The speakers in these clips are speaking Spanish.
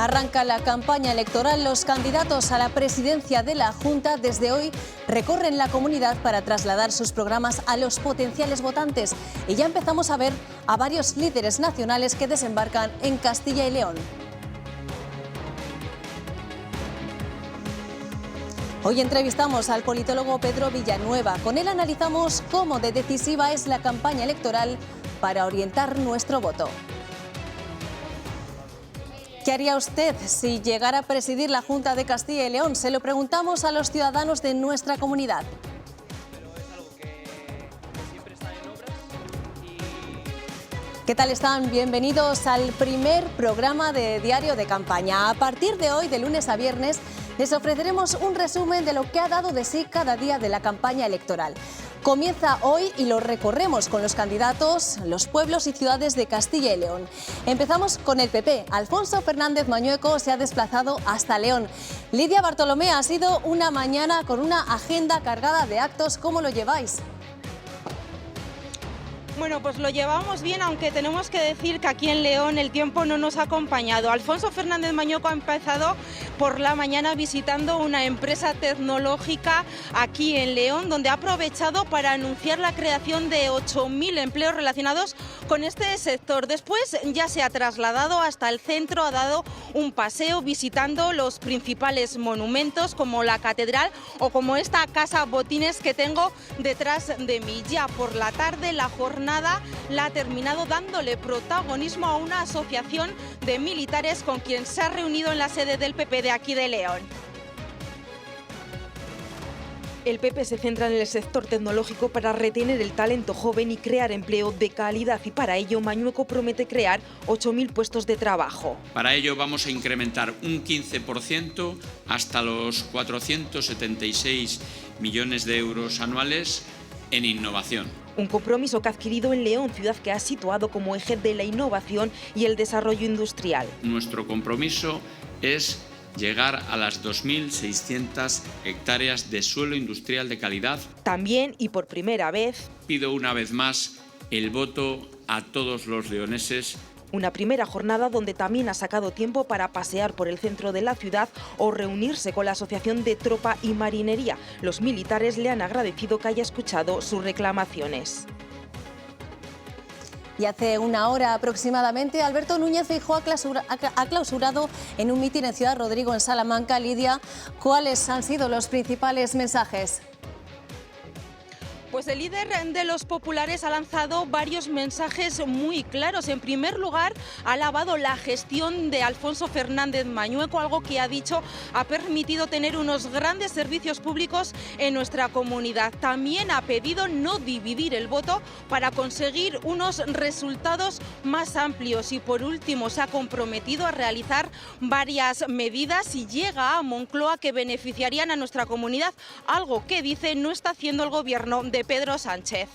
Arranca la campaña electoral. Los candidatos a la presidencia de la Junta desde hoy recorren la comunidad para trasladar sus programas a los potenciales votantes. Y ya empezamos a ver a varios líderes nacionales que desembarcan en Castilla y León. Hoy entrevistamos al politólogo Pedro Villanueva. Con él analizamos cómo de decisiva es la campaña electoral para orientar nuestro voto. ¿Qué haría usted si llegara a presidir la Junta de Castilla y León? Se lo preguntamos a los ciudadanos de nuestra comunidad. ¿Qué tal están? Bienvenidos al primer programa de Diario de Campaña. A partir de hoy, de lunes a viernes, les ofreceremos un resumen de lo que ha dado de sí cada día de la campaña electoral. Comienza hoy y lo recorremos con los candidatos, los pueblos y ciudades de Castilla y León. Empezamos con el PP. Alfonso Fernández Mañueco se ha desplazado hasta León. Lidia Bartolomé, ha sido una mañana con una agenda cargada de actos. ¿Cómo lo lleváis? Bueno, pues lo llevamos bien, aunque tenemos que decir que aquí en León el tiempo no nos ha acompañado. Alfonso Fernández Mañueco ha empezado por la mañana visitando una empresa tecnológica aquí en León, donde ha aprovechado para anunciar la creación de 8.000 empleos relacionados con este sector. Después ya se ha trasladado hasta el centro, ha dado un paseo visitando los principales monumentos como la catedral o como esta casa Botines que tengo detrás de mí. Ya por la tarde la jornada la ha terminado dándole protagonismo a una asociación de militares con quien se ha reunido en la sede del PP de aquí de León. El PP se centra en el sector tecnológico para retener el talento joven y crear empleo de calidad, y para ello Mañueco promete crear 8.000 puestos de trabajo. Para ello vamos a incrementar un 15% hasta los 476 millones de euros anuales en innovación. Un compromiso que ha adquirido en León, ciudad que ha situado como eje de la innovación y el desarrollo industrial. Nuestro compromiso es llegar a las 2.600 hectáreas de suelo industrial de calidad. También, y por primera vez, pido una vez más el voto a todos los leoneses. Una primera jornada donde también ha sacado tiempo para pasear por el centro de la ciudad o reunirse con la Asociación de Tropa y Marinería. Los militares le han agradecido que haya escuchado sus reclamaciones. Y hace una hora aproximadamente, Alberto Núñez Feijóo ha clausurado en un mitin en Ciudad Rodrigo, en Salamanca. Lidia, ¿cuáles han sido los principales mensajes? Pues el líder de los populares ha lanzado varios mensajes muy claros. En primer lugar, ha alabado la gestión de Alfonso Fernández Mañueco, algo que ha dicho ha permitido tener unos grandes servicios públicos en nuestra comunidad. También ha pedido no dividir el voto para conseguir unos resultados más amplios. Y por último, se ha comprometido a realizar varias medidas si llega a Moncloa que beneficiarían a nuestra comunidad, algo que dice no está haciendo el gobierno de Pedro Sánchez.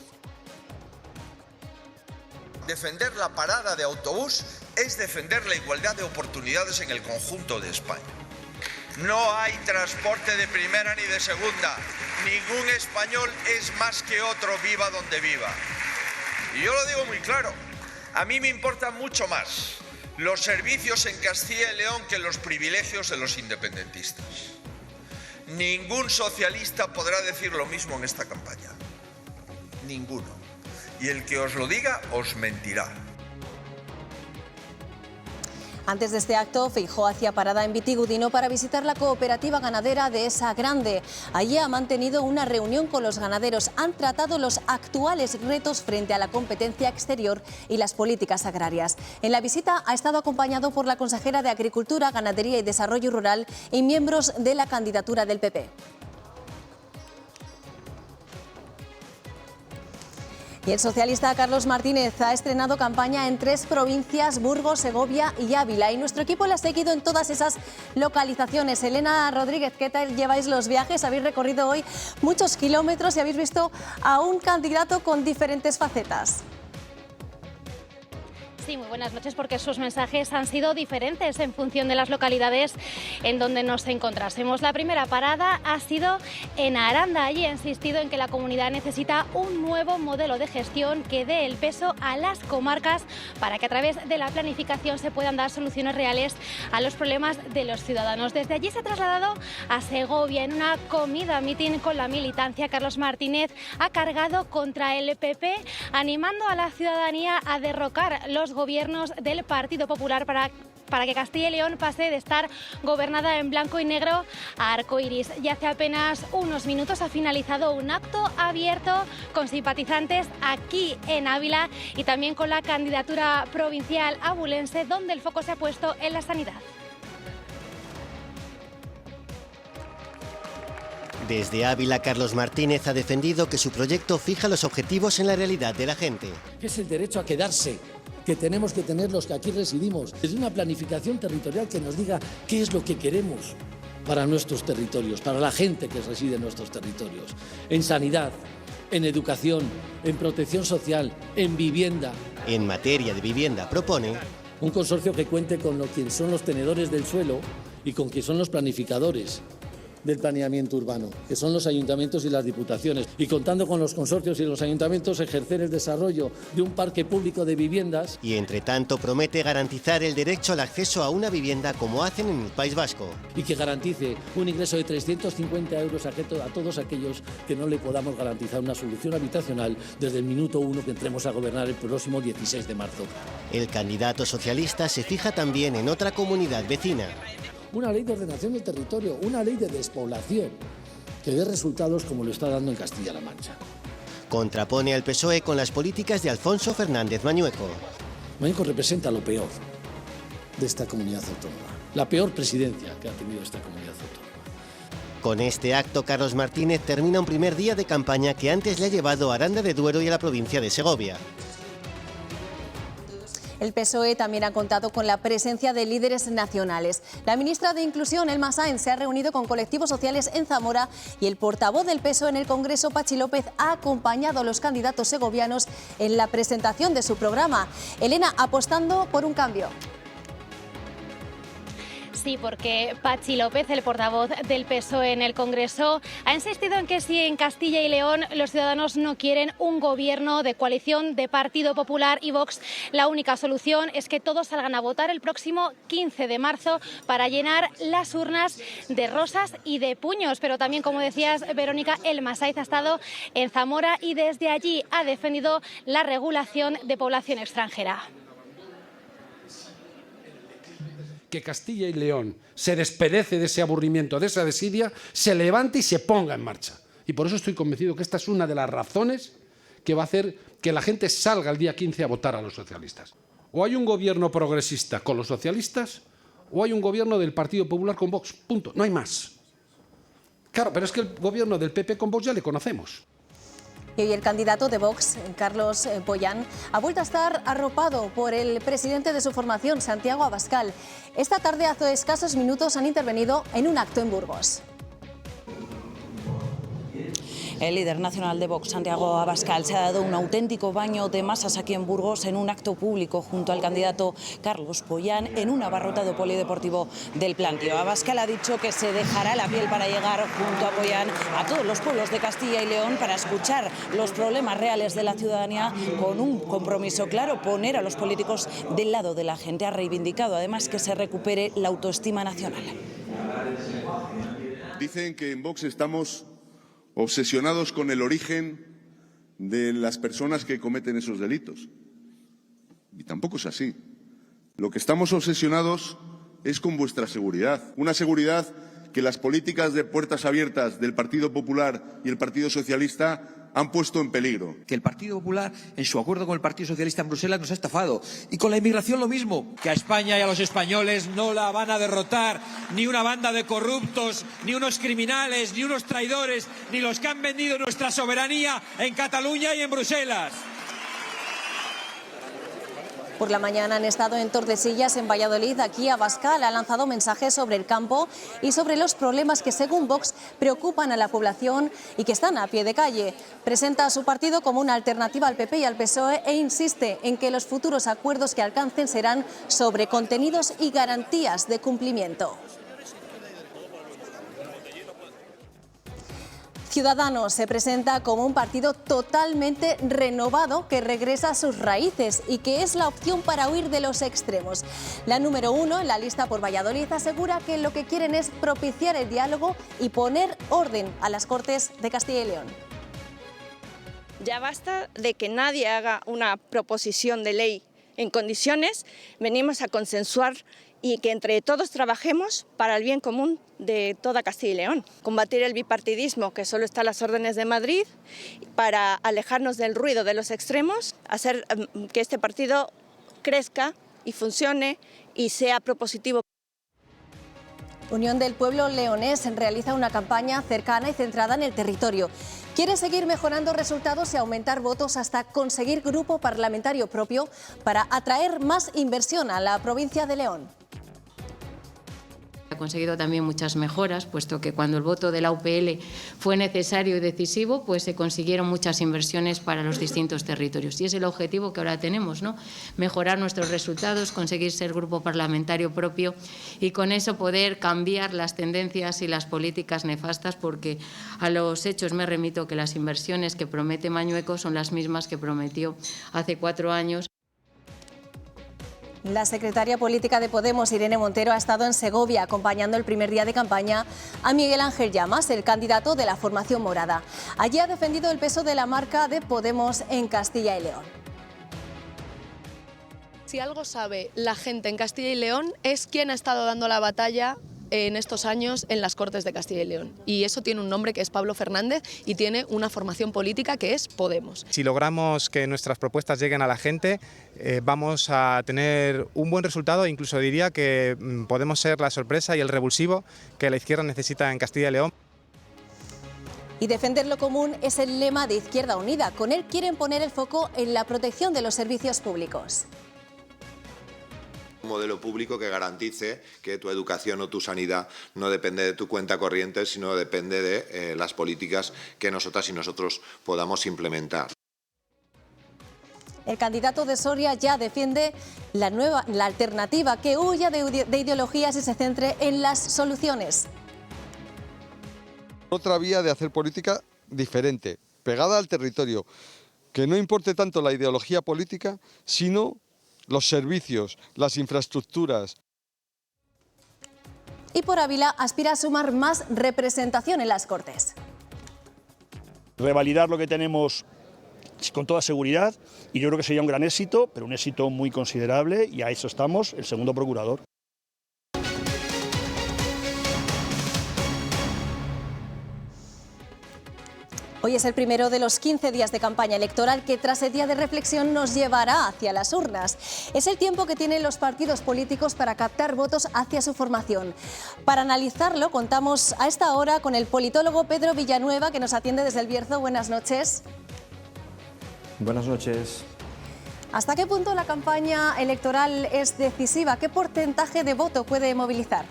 Defender la parada de autobús es defender la igualdad de oportunidades en el conjunto de España. No hay transporte de primera ni de segunda. Ningún español es más que otro, viva donde viva. Y yo lo digo muy claro, a mí me importan mucho más los servicios en Castilla y León que los privilegios de los independentistas. Ningún socialista podrá decir lo mismo en esta campaña. Ninguno. Y el que os lo diga, os mentirá. Antes de este acto, Feijóo hacía parada en Vitigudino para visitar la cooperativa ganadera de Esa Grande. Allí ha mantenido una reunión con los ganaderos. Han tratado los actuales retos frente a la competencia exterior y las políticas agrarias. En la visita ha estado acompañado por la consejera de Agricultura, Ganadería y Desarrollo Rural y miembros de la candidatura del PP. Y el socialista Carlos Martínez ha estrenado campaña en 3 provincias, Burgos, Segovia y Ávila. Y nuestro equipo le ha seguido en todas esas localizaciones. Elena Rodríguez, ¿qué tal lleváis los viajes? Habéis recorrido hoy muchos kilómetros y habéis visto a un candidato con diferentes facetas. Sí, muy buenas noches, porque sus mensajes han sido diferentes en función de las localidades en donde nos encontrásemos. La primera parada ha sido en Aranda. Allí ha insistido en que la comunidad necesita un nuevo modelo de gestión que dé el peso a las comarcas para que a través de la planificación se puedan dar soluciones reales a los problemas de los ciudadanos. Desde allí se ha trasladado a Segovia en una comida mitin con la militancia. Carlos Martínez ha cargado contra el PP, animando a la ciudadanía a derrocar los gobiernos del Partido Popular para que Castilla y León pase de estar gobernada en blanco y negro a arcoiris. Y hace apenas unos minutos ha finalizado un acto abierto con simpatizantes aquí en Ávila y también con la candidatura provincial abulense, donde el foco se ha puesto en la sanidad. Desde Ávila, Carlos Martínez ha defendido que su proyecto fija los objetivos en la realidad de la gente. Es el derecho a quedarse, que tenemos que tener los que aquí residimos. Es una planificación territorial que nos diga qué es lo que queremos para nuestros territorios, para la gente que reside en nuestros territorios. En sanidad, en educación, en protección social, en vivienda. En materia de vivienda propone un consorcio que cuente con quien son los tenedores del suelo y con quien son los planificadores del planeamiento urbano, que son los ayuntamientos y las diputaciones, y contando con los consorcios y los ayuntamientos ejercer el desarrollo de un parque público de viviendas. Y entre tanto promete garantizar el derecho al acceso a una vivienda como hacen en el País Vasco. Y que garantice un ingreso de 350 euros a todos aquellos que no le podamos garantizar una solución habitacional desde el minuto 1 que entremos a gobernar el próximo 16 de marzo. El candidato socialista se fija también en otra comunidad vecina. Una ley de ordenación del territorio, una ley de despoblación que dé resultados como lo está dando en Castilla-La Mancha. Contrapone al PSOE con las políticas de Alfonso Fernández Mañueco. Mañueco representa lo peor de esta comunidad autónoma, la peor presidencia que ha tenido esta comunidad autónoma. Con este acto, Carlos Martínez termina un primer día de campaña que antes le ha llevado a Aranda de Duero y a la provincia de Segovia. El PSOE también ha contado con la presencia de líderes nacionales. La ministra de Inclusión, Elma Sáenz, se ha reunido con colectivos sociales en Zamora y el portavoz del PSOE en el Congreso, Patxi López, ha acompañado a los candidatos segovianos en la presentación de su programa. Elena, apostando por un cambio. Sí, porque Patxi López, el portavoz del PSOE en el Congreso, ha insistido en que si en Castilla y León los ciudadanos no quieren un gobierno de coalición de Partido Popular y Vox, la única solución es que todos salgan a votar el próximo 15 de marzo para llenar las urnas de rosas y de puños. Pero también, como decías, Verónica, Elma Sáenz ha estado en Zamora y desde allí ha defendido la regulación de población extranjera. Que Castilla y León se despedece de ese aburrimiento, de esa desidia, se levante y se ponga en marcha. Y por eso estoy convencido que esta es una de las razones que va a hacer que la gente salga el día 15 a votar a los socialistas. O hay un gobierno progresista con los socialistas, o hay un gobierno del Partido Popular con Vox. Punto. No hay más. Claro, pero es que el gobierno del PP con Vox ya le conocemos. Y hoy el candidato de Vox, Carlos Pollán, ha vuelto a estar arropado por el presidente de su formación, Santiago Abascal. Esta tarde, hace escasos minutos, han intervenido en un acto en Burgos. El líder nacional de Vox, Santiago Abascal, se ha dado un auténtico baño de masas aquí en Burgos en un acto público junto al candidato Carlos Pollán en un abarrotado polideportivo del Plantío. Abascal ha dicho que se dejará la piel para llegar junto a Pollán a todos los pueblos de Castilla y León para escuchar los problemas reales de la ciudadanía con un compromiso claro, poner a los políticos del lado de la gente. Ha reivindicado además que se recupere la autoestima nacional. Dicen que en Vox estamos obsesionados con el origen de las personas que cometen esos delitos. Y tampoco es así. Lo que estamos obsesionados es con vuestra seguridad. Una seguridad que las políticas de puertas abiertas del Partido Popular y el Partido Socialista han puesto en peligro. Que el Partido Popular, en su acuerdo con el Partido Socialista en Bruselas, nos ha estafado. Y con la inmigración lo mismo. Que a España y a los españoles no la van a derrotar ni una banda de corruptos, ni unos criminales, ni unos traidores, ni los que han vendido nuestra soberanía en Cataluña y en Bruselas. Por la mañana han estado en Tordesillas, en Valladolid. Aquí Abascal ha lanzado mensajes sobre el campo y sobre los problemas que, según Vox, preocupan a la población y que están a pie de calle. Presenta a su partido como una alternativa al PP y al PSOE e insiste en que los futuros acuerdos que alcancen serán sobre contenidos y garantías de cumplimiento. Ciudadanos se presenta como un partido totalmente renovado que regresa a sus raíces y que es la opción para huir de los extremos. La número 1 en la lista por Valladolid asegura que lo que quieren es propiciar el diálogo y poner orden a las Cortes de Castilla y León. Ya basta de que nadie haga una proposición de ley en condiciones, venimos a consensuar y que entre todos trabajemos para el bien común de toda Castilla y León. Combatir el bipartidismo que solo está a las órdenes de Madrid para alejarnos del ruido de los extremos, hacer que este partido crezca y funcione y sea propositivo. Unión del Pueblo Leonés realiza una campaña cercana y centrada en el territorio. Quiere seguir mejorando resultados y aumentar votos hasta conseguir grupo parlamentario propio para atraer más inversión a la provincia de León. Ha conseguido también muchas mejoras, puesto que cuando el voto de la UPL fue necesario y decisivo, pues se consiguieron muchas inversiones para los distintos territorios. Y es el objetivo que ahora tenemos, ¿no? Mejorar nuestros resultados, conseguir ser grupo parlamentario propio y con eso poder cambiar las tendencias y las políticas nefastas, porque a los hechos me remito que las inversiones que promete Mañueco son las mismas que prometió hace 4 años. La secretaria política de Podemos, Irene Montero, ha estado en Segovia acompañando el primer día de campaña a Miguel Ángel Llamas, el candidato de la formación morada. Allí ha defendido el peso de la marca de Podemos en Castilla y León. Si algo sabe la gente en Castilla y León es quién ha estado dando la batalla en estos años en las Cortes de Castilla y León. Y eso tiene un nombre que es Pablo Fernández y tiene una formación política que es Podemos. Si logramos que nuestras propuestas lleguen a la gente, vamos a tener un buen resultado e incluso diría que podemos ser la sorpresa y el revulsivo que la izquierda necesita en Castilla y León. Y defender lo común es el lema de Izquierda Unida. Con él quieren poner el foco en la protección de los servicios públicos. Un modelo público que garantice que tu educación o tu sanidad no depende de tu cuenta corriente, sino depende de las políticas que nosotras y nosotros podamos implementar. El candidato de Soria ya defiende la alternativa, que huya de ideologías y se centre en las soluciones. Otra vía de hacer política diferente, pegada al territorio, que no importe tanto la ideología política, sino los servicios, las infraestructuras. Y por Ávila aspira a sumar más representación en las Cortes. Revalidar lo que tenemos con toda seguridad y yo creo que sería un gran éxito, pero un éxito muy considerable y a eso estamos, el segundo procurador. Hoy es el primero de los 15 días de campaña electoral que tras el día de reflexión nos llevará hacia las urnas. Es el tiempo que tienen los partidos políticos para captar votos hacia su formación. Para analizarlo contamos a esta hora con el politólogo Pedro Villanueva, que nos atiende desde El Bierzo. Buenas noches. Buenas noches. ¿Hasta qué punto la campaña electoral es decisiva? ¿Qué porcentaje de voto puede movilizar?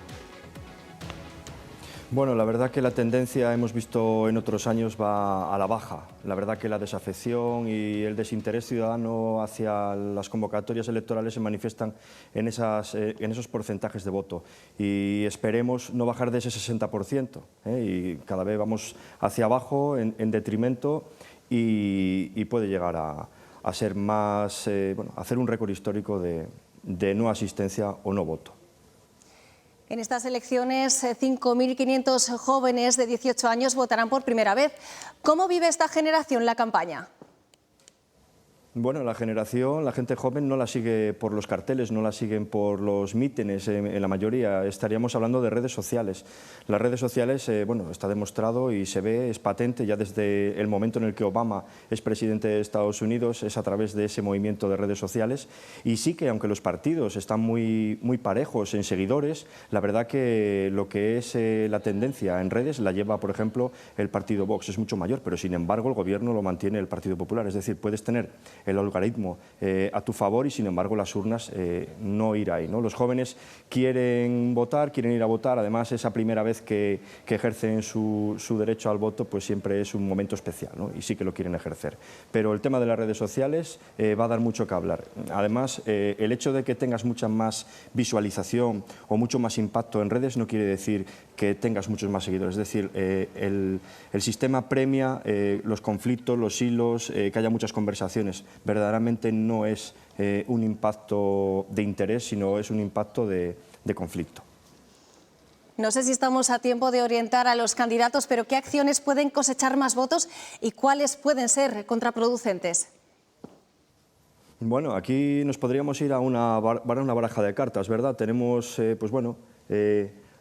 Bueno, la verdad que la tendencia, hemos visto en otros años, va a la baja. La verdad que la desafección y el desinterés ciudadano hacia las convocatorias electorales se manifiestan en esos porcentajes de voto. Y esperemos no bajar de ese 60%. Y cada vez vamos hacia abajo en detrimento y puede llegar a ser más, hacer un récord histórico de no asistencia o no voto. En estas elecciones, 5.500 jóvenes de 18 años votarán por primera vez. ¿Cómo vive esta generación la campaña? Bueno, la gente joven no la sigue por los carteles, no la siguen por los mítines, en la mayoría. Estaríamos hablando de redes sociales. Las redes sociales, está demostrado y se ve, es patente ya desde el momento en el que Obama es presidente de Estados Unidos, es a través de ese movimiento de redes sociales. Y sí que, aunque los partidos están muy parejos en seguidores, la verdad que lo que es la tendencia en redes la lleva, por ejemplo, el partido Vox. Es mucho mayor, pero sin embargo el gobierno lo mantiene el Partido Popular. Es decir, puedes tener el algoritmo a tu favor y sin embargo las urnas no ir ahí, ¿no? Los jóvenes quieren votar, quieren ir a votar, además esa primera vez que ejercen su derecho al voto pues siempre es un momento especial, ¿no? Y sí que lo quieren ejercer. Pero el tema de las redes sociales va a dar mucho que hablar. Además, el hecho de que tengas mucha más visualización o mucho más impacto en redes no quiere decir que tengas muchos más seguidores. Es decir, el sistema premia los conflictos, los hilos, que haya muchas conversaciones. Verdaderamente no es un impacto de interés, sino es un impacto de conflicto. No sé si estamos a tiempo de orientar a los candidatos, pero ¿qué acciones pueden cosechar más votos y cuáles pueden ser contraproducentes? Bueno, aquí nos podríamos ir a una baraja de cartas, ¿verdad? Tenemos, pues bueno,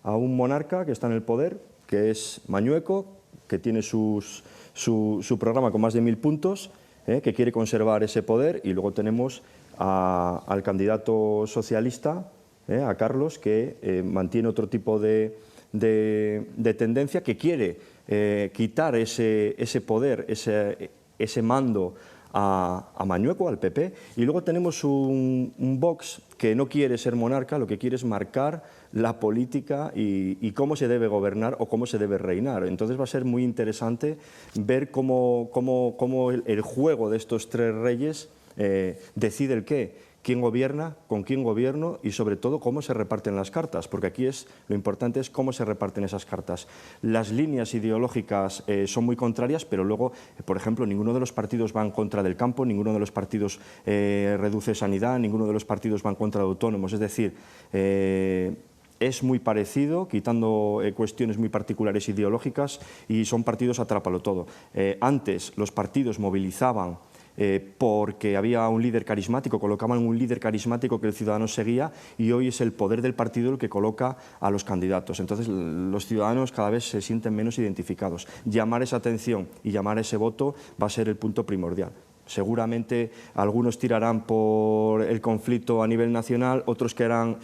a un monarca que está en el poder, que es Mañueco, que tiene su programa con más de 1000 puntos, que quiere conservar ese poder, y luego tenemos al candidato socialista, a Carlos, que mantiene otro tipo de tendencia, que quiere quitar ese poder, ese mando a Mañueco, al PP, y luego tenemos un Vox que no quiere ser monarca, lo que quiere es marcar la política y cómo se debe gobernar o cómo se debe reinar. Entonces va a ser muy interesante ver cómo el juego de estos tres reyes decide el qué. ¿Quién gobierna? ¿Con quién gobierno? Y sobre todo, cómo se reparten las cartas, porque aquí lo importante es cómo se reparten esas cartas. Las líneas ideológicas son muy contrarias, pero luego, por ejemplo, ninguno de los partidos va en contra del campo, ninguno de los partidos reduce sanidad, ninguno de los partidos va en contra de autónomos. Es decir, es muy parecido, quitando cuestiones muy particulares ideológicas, y son partidos atrápalo todo. Antes los partidos movilizaban porque había un líder carismático, colocaban un líder carismático que el ciudadano seguía, y hoy es el poder del partido el que coloca a los candidatos. Entonces los ciudadanos cada vez se sienten menos identificados. Llamar esa atención y llamar ese voto va a ser el punto primordial. Seguramente algunos tirarán por el conflicto a nivel nacional, otros querrán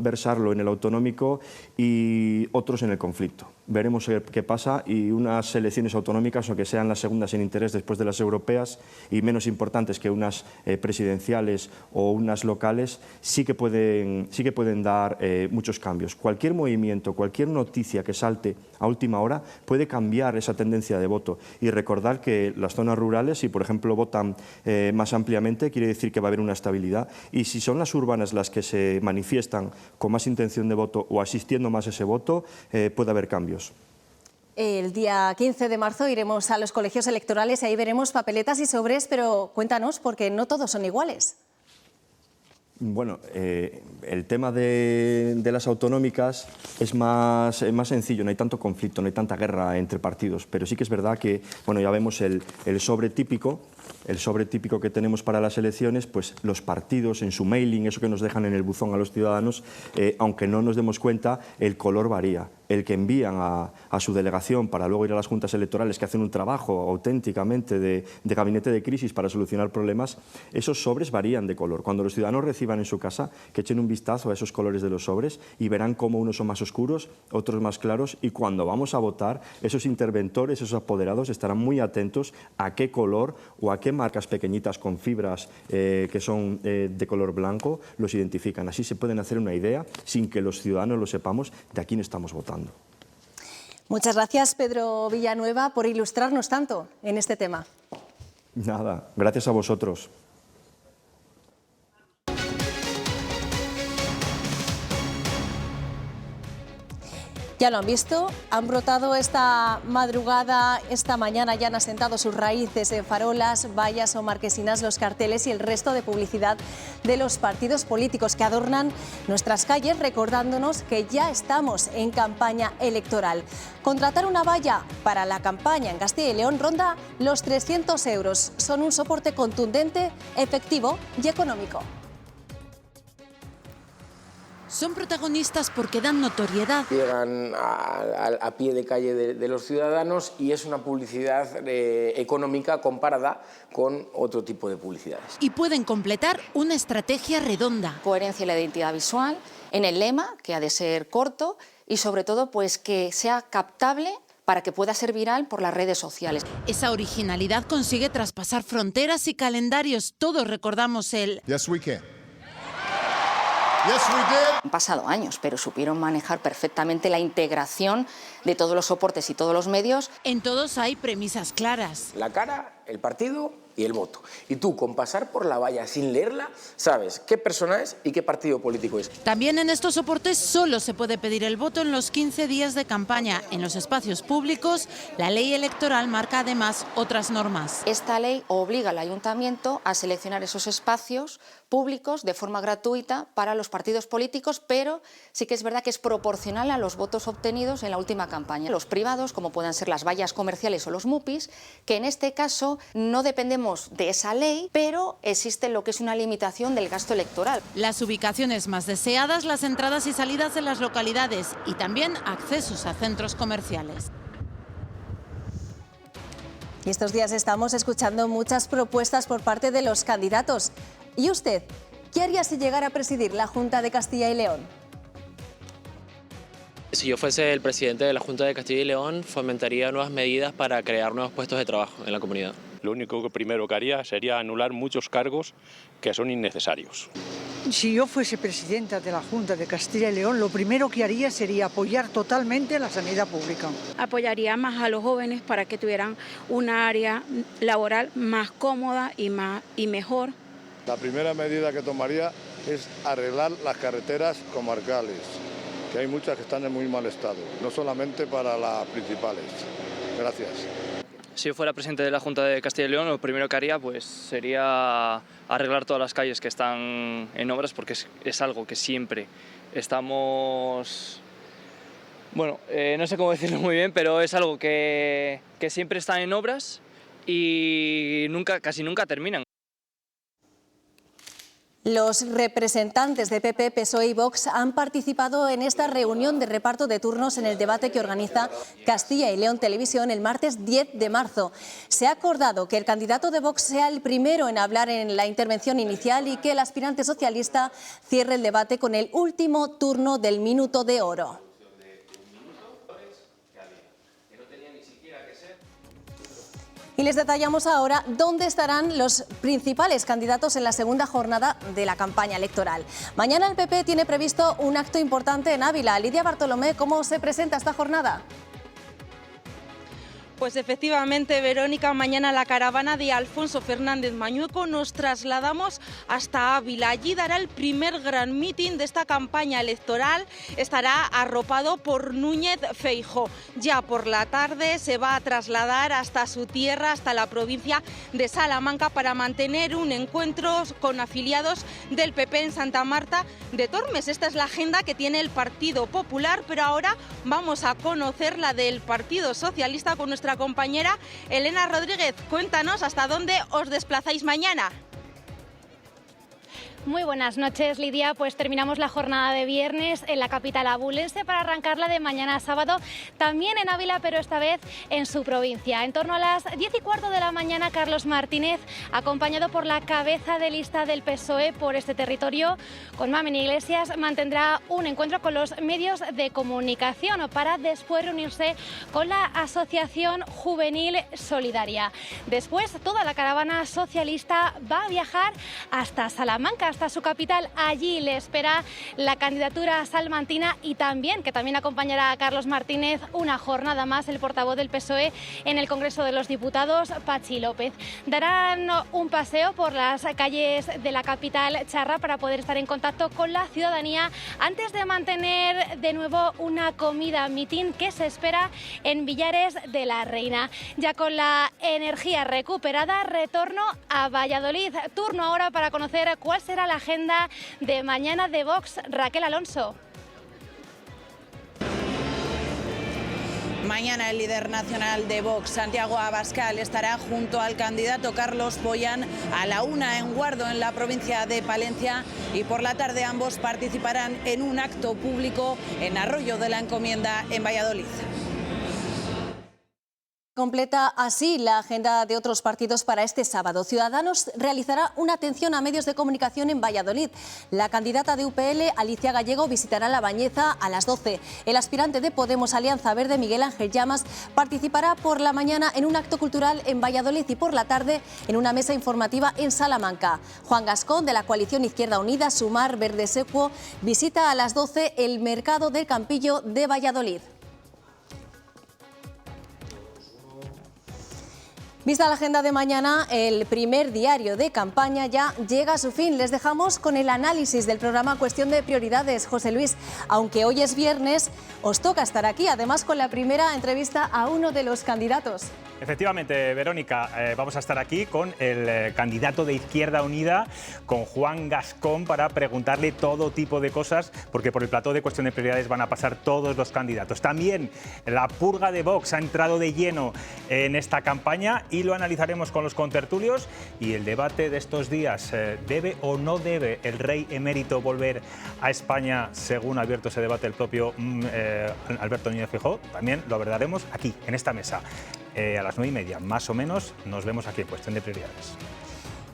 versarlo en el autonómico y otros en el conflicto. Veremos qué pasa, y unas elecciones autonómicas, aunque sean las segundas en interés después de las europeas y menos importantes que unas presidenciales o unas locales, sí que pueden dar muchos cambios. Cualquier movimiento, cualquier noticia que salte a última hora puede cambiar esa tendencia de voto. Y recordar que las zonas rurales, si por ejemplo votan más ampliamente, quiere decir que va a haber una estabilidad, y si son las urbanas las que se manifiestan con más intención de voto o asistiendo más a ese voto, puede haber cambios. El día 15 de marzo iremos a los colegios electorales y ahí veremos papeletas y sobres, pero cuéntanos, porque no todos son iguales. Bueno, el tema de las autonómicas es más sencillo, no hay tanto conflicto, no hay tanta guerra entre partidos, pero sí que es verdad que, bueno, ya vemos el sobre típico que tenemos para las elecciones, pues los partidos en su mailing, eso que nos dejan en el buzón a los ciudadanos, aunque no nos demos cuenta, el color varía. El que envían a su delegación para luego ir a las juntas electorales, que hacen un trabajo auténticamente de gabinete de crisis para solucionar problemas, esos sobres varían de color. Cuando los ciudadanos reciban en su casa, que echen un vistazo a esos colores de los sobres y verán cómo unos son más oscuros, otros más claros, y cuando vamos a votar, esos interventores, esos apoderados estarán muy atentos a qué color o a qué marcas pequeñitas con fibras que son de color blanco los identifican. Así se pueden hacer una idea, sin que los ciudadanos lo sepamos, de a quién estamos votando. Muchas gracias, Pedro Villanueva, por ilustrarnos tanto en este tema. Nada, gracias a vosotros. Ya lo han visto, han brotado esta madrugada, esta mañana ya han asentado sus raíces en farolas, vallas o marquesinas los carteles y el resto de publicidad de los partidos políticos que adornan nuestras calles, recordándonos que ya estamos en campaña electoral. Contratar una valla para la campaña en Castilla y León ronda los 300 euros. Son un soporte contundente, efectivo y económico. Son protagonistas porque dan notoriedad. Llegan a pie de calle de los ciudadanos y es una publicidad económica comparada con otro tipo de publicidades. Y pueden completar una estrategia redonda. Coherencia en la identidad visual, en el lema, que ha de ser corto, y sobre todo pues que sea captable para que pueda ser viral por las redes sociales. Esa originalidad consigue traspasar fronteras y calendarios. Todos recordamos el Yes, we can. Yes, we did. Han pasado años, pero supieron manejar perfectamente la integración de todos los soportes y todos los medios. En todos hay premisas claras. La cara, el partido y el voto. Y tú, con pasar por la valla sin leerla, sabes qué persona es y qué partido político es. También en estos soportes solo se puede pedir el voto en los 15 días de campaña. En los espacios públicos, la ley electoral marca además otras normas. Esta ley obliga al ayuntamiento a seleccionar esos espacios públicos de forma gratuita para los partidos políticos, pero sí que es verdad que es proporcional a los votos obtenidos en la última campaña. Los privados, como puedan ser las vallas comerciales o los MUPIs, que en este caso no dependemos de esa ley, pero existe lo que es una limitación del gasto electoral. Las ubicaciones más deseadas, las entradas y salidas de las localidades y también accesos a centros comerciales. Y estos días estamos escuchando muchas propuestas por parte de los candidatos. ¿Y usted qué haría si llegara a presidir la Junta de Castilla y León? Si yo fuese el presidente de la Junta de Castilla y León, fomentaría nuevas medidas para crear nuevos puestos de trabajo en la comunidad. Lo único que primero que haría sería anular muchos cargos que son innecesarios. Si yo fuese presidenta de la Junta de Castilla y León, lo primero que haría sería apoyar totalmente la sanidad pública. Apoyaría más a los jóvenes para que tuvieran una área laboral más cómoda y mejor. La primera medida que tomaría es arreglar las carreteras comarcales, que hay muchas que están en muy mal estado, no solamente para las principales. Gracias. Si yo fuera presidente de la Junta de Castilla y León, lo primero que haría pues, sería arreglar todas las calles que están en obras, porque es algo que siempre estamos... Bueno, no sé cómo decirlo muy bien, pero es algo que siempre está en obras y casi nunca terminan. Los representantes de PP, PSOE y Vox han participado en esta reunión de reparto de turnos en el debate que organiza Castilla y León Televisión el martes 10 de marzo. Se ha acordado que el candidato de Vox sea el primero en hablar en la intervención inicial y que el aspirante socialista cierre el debate con el último turno del minuto de oro. Y les detallamos ahora dónde estarán los principales candidatos en la segunda jornada de la campaña electoral. Mañana el PP tiene previsto un acto importante en Ávila. Lidia Bartolomé, ¿cómo se presenta esta jornada? Pues efectivamente, Verónica, mañana la caravana de Alfonso Fernández Mañueco nos trasladamos hasta Ávila. Allí dará el primer gran mitin de esta campaña electoral. Estará arropado por Núñez Feijóo. Ya por la tarde se va a trasladar hasta su tierra, hasta la provincia de Salamanca, para mantener un encuentro con afiliados del PP en Santa Marta de Tormes. Esta es la agenda que tiene el Partido Popular, pero ahora vamos a conocer la del Partido Socialista con nuestra compañera Elena Rodríguez. Cuéntanos hasta dónde os desplazáis mañana. Muy buenas noches, Lidia. Pues terminamos la jornada de viernes en la capital abulense para arrancarla de mañana sábado, también en Ávila, pero esta vez en su provincia. En torno a las 10:15 de la mañana, Carlos Martínez, acompañado por la cabeza de lista del PSOE por este territorio, con Mamen Iglesias, mantendrá un encuentro con los medios de comunicación para después reunirse con la Asociación Juvenil Solidaria. Después, toda la caravana socialista va a viajar hasta Salamanca, hasta su capital. Allí le espera la candidatura salmantina y también, que también acompañará a Carlos Martínez, una jornada más, el portavoz del PSOE en el Congreso de los Diputados, Patxi López. Darán un paseo por las calles de la capital charra para poder estar en contacto con la ciudadanía antes de mantener de nuevo una comida mitin que se espera en Villares de la Reina. Ya con la energía recuperada, retorno a Valladolid. Turno ahora para conocer cuál será la agenda de mañana de Vox. Raquel Alonso. Mañana el líder nacional de Vox, Santiago Abascal, estará junto al candidato Carlos Pollán a la 1:00 en Guardo, en la provincia de Palencia, y por la tarde ambos participarán en un acto público en Arroyo de la Encomienda, en Valladolid. Completa así la agenda de otros partidos para este sábado. Ciudadanos realizará una atención a medios de comunicación en Valladolid. La candidata de UPL, Alicia Gallego, visitará La Bañeza a las 12. El aspirante de Podemos Alianza Verde, Miguel Ángel Llamas, participará por la mañana en un acto cultural en Valladolid y por la tarde en una mesa informativa en Salamanca. Juan Gascón, de la coalición Izquierda Unida, Sumar Verde Secuo, visita a las 12 el mercado del Campillo de Valladolid. Vista la agenda de mañana, el primer diario de campaña ya llega a su fin. Les dejamos con el análisis del programa Cuestión de Prioridades. José Luis, aunque hoy es viernes, os toca estar aquí, además con la primera entrevista a uno de los candidatos. Efectivamente, Verónica, vamos a estar aquí con el candidato de Izquierda Unida, con Juan Gascón, para preguntarle todo tipo de cosas, porque por el plató de Cuestión de Prioridades van a pasar todos los candidatos. También la purga de Vox ha entrado de lleno en esta campaña y lo analizaremos con los contertulios. Y el debate de estos días, ¿debe o no debe el rey emérito volver a España? Según ha abierto ese debate el propio Alberto Núñez Feijóo, también lo abordaremos aquí, en esta mesa. A las 9:30, más o menos, nos vemos aquí en Cuestión de Prioridades.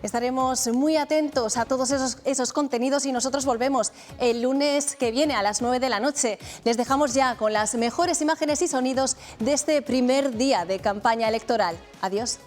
Estaremos muy atentos a todos esos contenidos y nosotros volvemos el lunes que viene a las 9 de la noche. Les dejamos ya con las mejores imágenes y sonidos de este primer día de campaña electoral. Adiós.